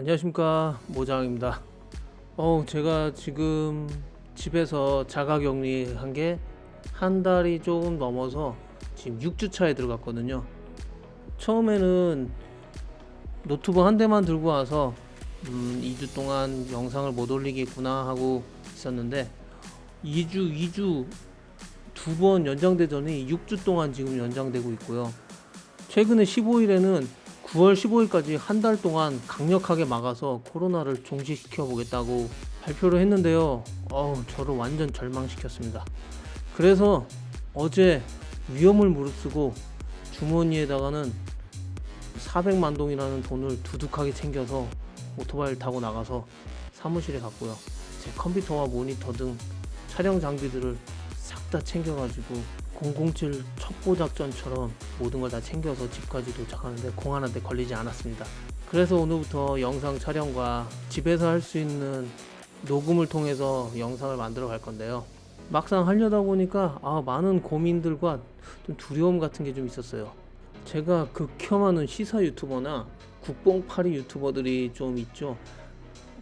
안녕하십니까, 모장입니다. 제가 지금 집에서 자가격리한 게 한 달이 조금 넘어서 지금 6주 차에 들어갔거든요. 처음에는 노트북 한 대만 들고 와서 2주 동안 영상을 못 올리겠구나 하고 있었는데 2주 두 번 연장되더니 6주 동안 지금 연장되고 있고요. 최근에 15일에는 9월 15일까지 한 달 동안 강력하게 막아서 코로나를 종식시켜 보겠다고 발표를 했는데요. 저를 완전 절망시켰습니다. 그래서 어제 위험을 무릅쓰고 주머니에다가는 400만 동이라는 돈을 두둑하게 챙겨서 오토바이를 타고 나가서 사무실에 갔고요. 제 컴퓨터와 모니터 등 촬영 장비들을 싹 다 챙겨가지고 007 첩보작전처럼 모든 걸 다 챙겨서 집까지 도착하는데 공 하나도 걸리지 않았습니다. 그래서 오늘부터 영상 촬영과 집에서 할 수 있는 녹음을 통해서 영상을 만들어 갈 건데요. 막상 하려다 보니까 많은 고민들과 좀 두려움 같은 게 좀 있었어요. 제가 극혐하는 시사 유튜버나 국뽕파리 유튜버들이 좀 있죠.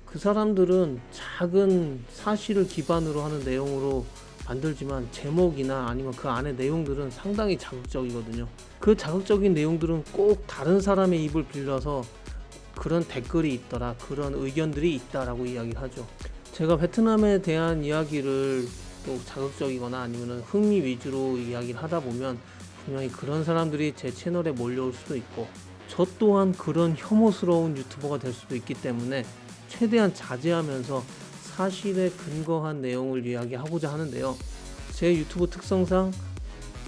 그 사람들은 작은 사실을 기반으로 하는 내용으로 만들지만 제목이나 아니면 그 안에 내용들은 상당히 자극적이거든요. 그 자극적인 내용들은 꼭 다른 사람의 입을 빌려서 그런 댓글이 있더라, 그런 의견들이 있다라고 이야기를 하죠. 제가 베트남에 대한 이야기를 또 자극적이거나 아니면 흥미 위주로 이야기를 하다 보면 분명히 그런 사람들이 제 채널에 몰려올 수도 있고 저 또한 그런 혐오스러운 유튜버가 될 수도 있기 때문에 최대한 자제하면서 사실에 근거한 내용을 이야기하고자 하는데요. 제 유튜브 특성상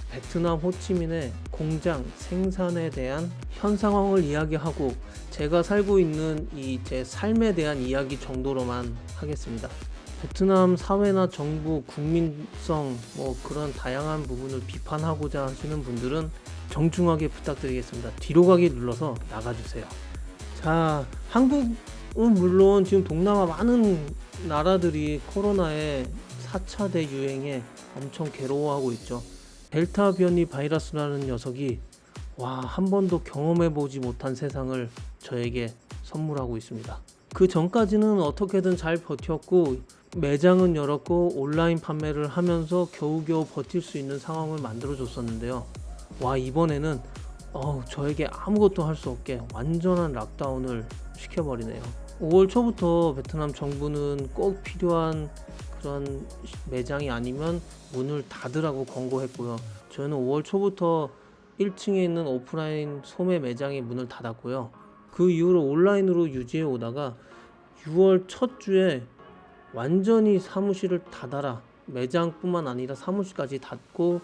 베트남 호치민의 공장 생산에 대한 현 상황을 이야기하고 제가 살고 있는 이 제 삶에 대한 이야기 정도로만 하겠습니다. 베트남 사회나 정부, 국민성 그런 다양한 부분을 비판하고자 하시는 분들은 정중하게 부탁드리겠습니다. 뒤로 가기 눌러서 나가주세요. 자, 한국은 물론 지금 동남아 많은 나라들이 코로나의 4차 대유행에 엄청 괴로워하고 있죠. 델타 변이 바이러스라는 녀석이 한 번도 경험해보지 못한 세상을 저에게 선물하고 있습니다. 그 전까지는 어떻게든 잘 버텼고 매장은 열었고 온라인 판매를 하면서 겨우겨우 버틸 수 있는 상황을 만들어 줬었는데요. 이번에는 저에게 아무것도 할 수 없게 완전한 락다운을 시켜버리네요. 5월 초부터 베트남 정부는 꼭 필요한 그런 매장이 아니면 문을 닫으라고 권고했고요. 저희는 5월 초부터 1층에 있는 오프라인 소매 매장의 문을 닫았고요. 그 이후로 온라인으로 유지해 오다가 6월 첫 주에 완전히 사무실을 닫아라, 매장뿐만 아니라 사무실까지 닫고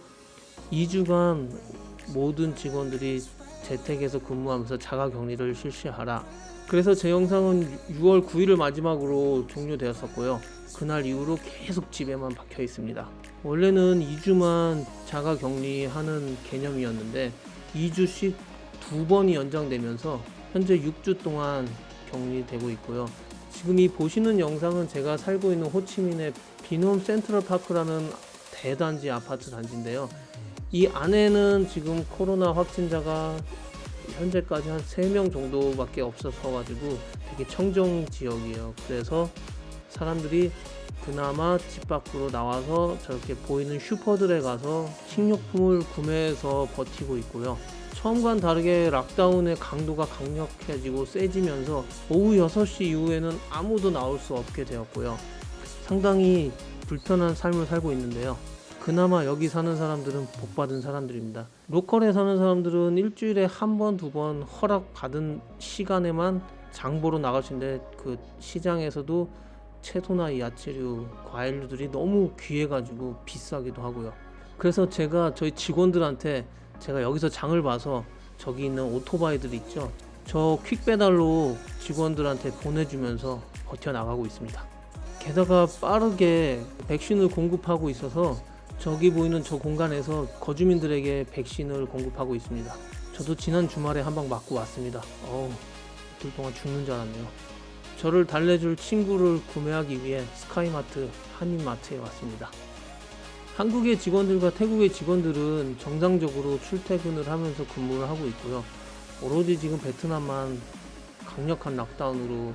2주간 모든 직원들이 재택에서 근무하면서 자가격리를 실시하라. 그래서 제 영상은 6월 9일을 마지막으로 종료되었었고요. 그날 이후로 계속 집에만 박혀 있습니다. 원래는 2주만 자가격리하는 개념이었는데 2주씩 2번이 연장되면서 현재 6주 동안 격리되고 있고요. 지금 이 보시는 영상은 제가 살고 있는 호치민의 비놈 센트럴파크라는 대단지 아파트 단지인데요. 이 안에는 지금 코로나 확진자가 현재까지 한 3명 정도밖에 없어서 가지고 되게 청정 지역이에요. 그래서 사람들이 그나마 집 밖으로 나와서 저렇게 보이는 슈퍼들에 가서 식료품을 구매해서 버티고 있고요. 처음과는 다르게 락다운의 강도가 강력해지고 세지면서 오후 6시 이후에는 아무도 나올 수 없게 되었고요. 상당히 불편한 삶을 살고 있는데요. 그나마 여기 사는 사람들은 복받은 사람들입니다. 로컬에 사는 사람들은 일주일에 한 번, 두 번 허락받은 시간에만 장보러 나갈 수 있는데 그 시장에서도 채소나 야채류, 과일류들이 너무 귀해가지고 비싸기도 하고요. 그래서 제가 저희 직원들한테 제가 여기서 장을 봐서 저기 있는 오토바이들 있죠, 저 퀵배달로 직원들한테 보내주면서 버텨나가고 있습니다. 게다가 빠르게 백신을 공급하고 있어서 저기 보이는 저 공간에서 거주민들에게 백신을 공급하고 있습니다. 저도 지난 주말에 한 방 맞고 왔습니다. 이틀 동안 죽는 줄 알았네요. 저를 달래줄 친구를 구매하기 위해 스카이마트, 한인마트에 왔습니다. 한국의 직원들과 태국의 직원들은 정상적으로 출퇴근을 하면서 근무를 하고 있고요. 오로지 지금 베트남만 강력한 락다운으로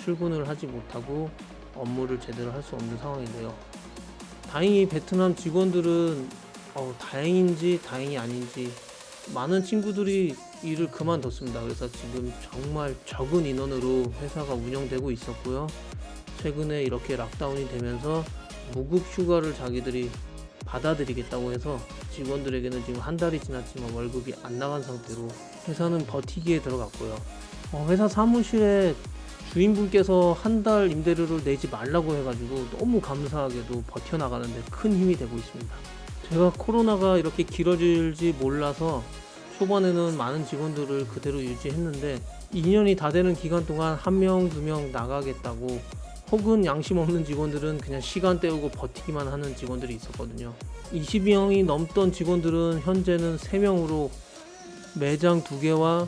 출근을 하지 못하고 업무를 제대로 할 수 없는 상황인데요. 다행히 베트남 직원들은 다행인지 다행이 아닌지 많은 친구들이 일을 그만뒀습니다. 그래서 지금 정말 적은 인원으로 회사가 운영되고 있었고요. 최근에 이렇게 락다운이 되면서 무급 휴가를 자기들이 받아들이겠다고 해서 직원들에게는 지금 한 달이 지났지만 월급이 안 나간 상태로 회사는 버티기에 들어갔고요. 회사 사무실에 주인분께서 한 달 임대료를 내지 말라고 해가지고 너무 감사하게도 버텨나가는데 큰 힘이 되고 있습니다. 제가 코로나가 이렇게 길어질지 몰라서 초반에는 많은 직원들을 그대로 유지했는데 2년이 다 되는 기간 동안 1명, 2명 나가겠다고 혹은 양심 없는 직원들은 그냥 시간 때우고 버티기만 하는 직원들이 있었거든요. 20명이 넘던 직원들은 현재는 3명으로 매장 2개와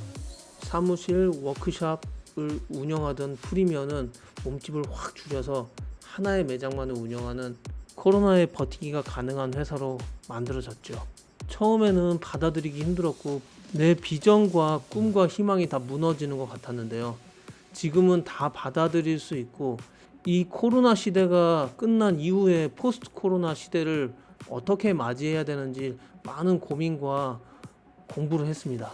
사무실, 워크숍을 운영하던 프리미어는 몸집을 확 줄여서 하나의 매장만을 운영하는 코로나에 버티기가 가능한 회사로 만들어졌죠. 처음에는 받아들이기 힘들었고 내 비전과 꿈과 희망이 다 무너지는 것 같았는데요. 지금은 다 받아들일 수 있고 이 코로나 시대가 끝난 이후에 포스트 코로나 시대를 어떻게 맞이해야 되는지 많은 고민과 공부를 했습니다.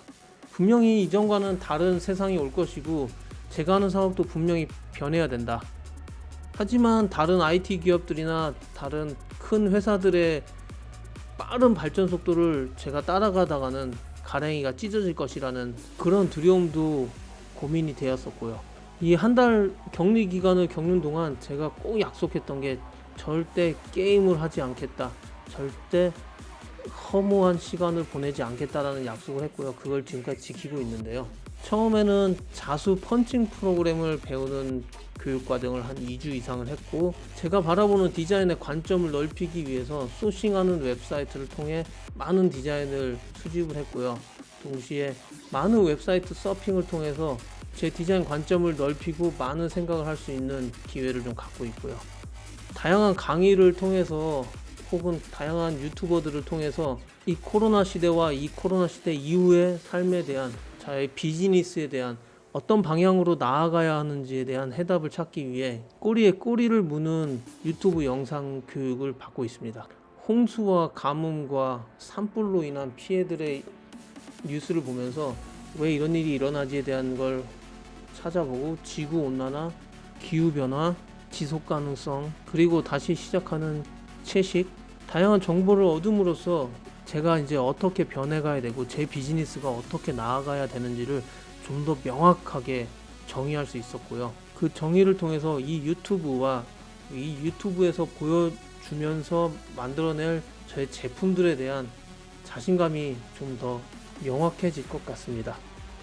분명히 이전과는 다른 세상이 올 것이고 제가 하는 사업도 분명히 변해야 된다. 하지만 다른 IT 기업들이나 다른 큰 회사들의 빠른 발전 속도를 제가 따라가다가는 가랭이가 찢어질 것이라는 그런 두려움도 고민이 되었었고요. 이 한 달 격리 기간을 겪는 동안 제가 꼭 약속했던 게 절대 게임을 하지 않겠다. 절대 허무한 시간을 보내지 않겠다라는 약속을 했고요. 그걸 지금까지 지키고 있는데요. 처음에는 자수 펀칭 프로그램을 배우는 교육과정을 한 2주 이상을 했고 제가 바라보는 디자인의 관점을 넓히기 위해서 소싱하는 웹사이트를 통해 많은 디자인을 수집을 했고요. 동시에 많은 웹사이트 서핑을 통해서 제 디자인 관점을 넓히고 많은 생각을 할 수 있는 기회를 좀 갖고 있고요. 다양한 강의를 통해서 혹은 다양한 유튜버들을 통해서 이 코로나 시대와 이 코로나 시대 이후의 삶에 대한 저의 비즈니스에 대한 어떤 방향으로 나아가야 하는지에 대한 해답을 찾기 위해 꼬리에 꼬리를 무는 유튜브 영상 교육을 받고 있습니다. 홍수와 가뭄과 산불로 인한 피해들의 뉴스를 보면서 왜 이런 일이 일어나지에 대한 걸 찾아보고 지구온난화, 기후변화, 지속가능성, 그리고 다시 시작하는 채식, 다양한 정보를 얻음으로써 제가 이제 어떻게 변해가야 되고 제 비즈니스가 어떻게 나아가야 되는지를 좀 더 명확하게 정의할 수 있었고요. 그 정의를 통해서 이 유튜브와 이 유튜브에서 보여주면서 만들어낼 저의 제품들에 대한 자신감이 좀 더 명확해질 것 같습니다.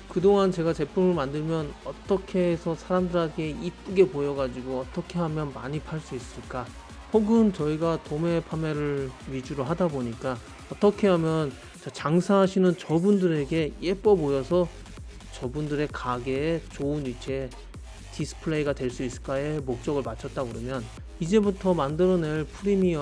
그동안 제가 제품을 만들면 어떻게 해서 사람들에게 이쁘게 보여가지고 어떻게 하면 많이 팔 수 있을까, 혹은 저희가 도매 판매를 위주로 하다 보니까 어떻게 하면 장사하시는 저분들에게 예뻐 보여서 저분들의 가게에 좋은 위치에 디스플레이가 될 수 있을까에 목적을 맞췄다 그러면 이제부터 만들어낼 프리미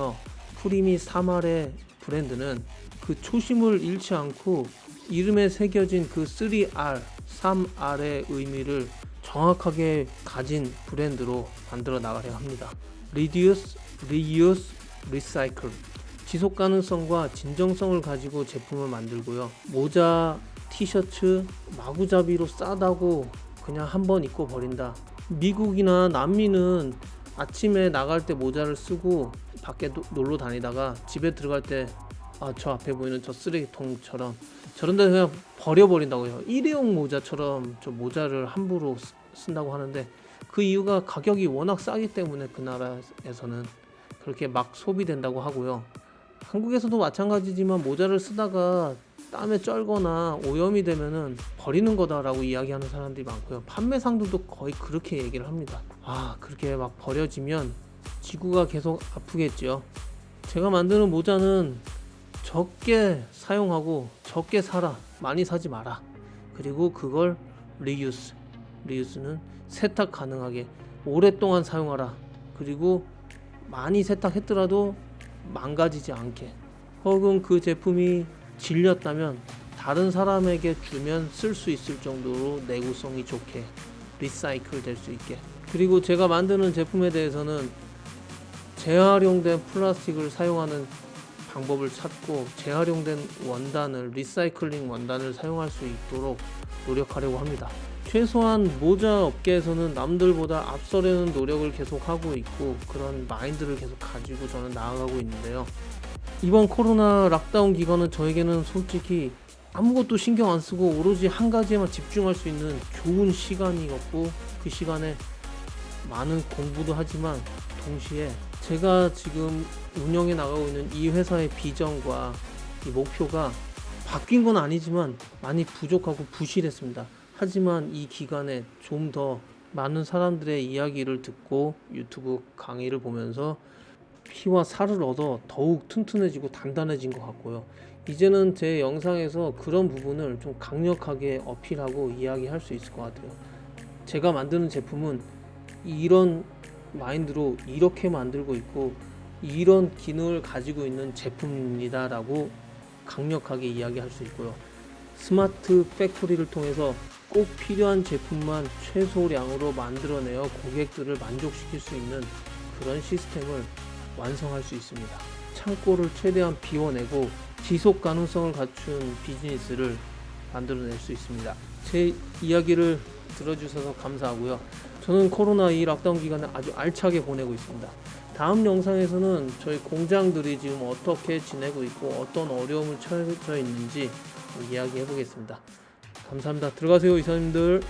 3R의 브랜드는 그 초심을 잃지 않고 이름에 새겨진 그 3R, 3R의 의미를 정확하게 가진 브랜드로 만들어 나가려 합니다. Reduce, Reuse, Recycle. 지속 가능성과 진정성을 가지고 제품을 만들고요. 모자, 티셔츠 마구잡이로 싸다고 그냥 한번 입고 버린다. 미국이나 남미는 아침에 나갈 때 모자를 쓰고 밖에 놀러 다니다가 집에 들어갈 때 저 앞에 보이는 저 쓰레기통처럼 저런 데 그냥 버려버린다고요. 일회용 모자처럼 저 모자를 함부로 쓴다고 하는데 그 이유가 가격이 워낙 싸기 때문에 그 나라에서는 그렇게 막 소비된다고 하고요. 한국에서도 마찬가지지만 모자를 쓰다가 땀에 쩔거나 오염이 되면은 버리는 거다라고 이야기하는 사람들이 많고요. 판매상들도 거의 그렇게 얘기를 합니다. 그렇게 막 버려지면 지구가 계속 아프겠죠. 제가 만드는 모자는 적게 사용하고 적게 사라, 많이 사지 마라. 그리고 그걸 리유스는 세탁 가능하게 오랫동안 사용하라. 그리고 많이 세탁했더라도 망가지지 않게, 혹은 그 제품이 질렸다면 다른 사람에게 주면 쓸 수 있을 정도로 내구성이 좋게, 리사이클 될 수 있게. 그리고 제가 만드는 제품에 대해서는 재활용된 플라스틱을 사용하는 방법을 찾고 재활용된 원단을, 리사이클링 원단을 사용할 수 있도록 노력하려고 합니다. 최소한 모자 업계에서는 남들보다 앞서려는 노력을 계속 하고 있고 그런 마인드를 계속 가지고 저는 나아가고 있는데요. 이번 코로나 락다운 기간은 저에게는 솔직히 아무것도 신경 안 쓰고 오로지 한 가지에만 집중할 수 있는 좋은 시간이었고, 그 시간에 많은 공부도 하지만 동시에 제가 지금 운영해 나가고 있는 이 회사의 비전과 이 목표가 바뀐 건 아니지만 많이 부족하고 부실했습니다. 하지만 이 기간에 좀 더 많은 사람들의 이야기를 듣고 유튜브 강의를 보면서 피와 살을 얻어 더욱 튼튼해지고 단단해진 것 같고요. 이제는 제 영상에서 그런 부분을 좀 강력하게 어필하고 이야기할 수 있을 것 같아요. 제가 만드는 제품은 이런 마인드로 이렇게 만들고 있고 이런 기능을 가지고 있는 제품입니다 라고 강력하게 이야기할 수 있고요. 스마트 팩토리를 통해서 꼭 필요한 제품만 최소량으로 만들어내어 고객들을 만족시킬 수 있는 그런 시스템을 완성할 수 있습니다. 창고를 최대한 비워내고 지속 가능성을 갖춘 비즈니스를 만들어낼 수 있습니다. 제 이야기를 들어주셔서 감사하고요. 저는 코로나 이 락다운 기간을 아주 알차게 보내고 있습니다. 다음 영상에서는 저희 공장들이 지금 어떻게 지내고 있고 어떤 어려움을 처해 있는지 이야기해 보겠습니다. 감사합니다. 들어가세요, 이사님들.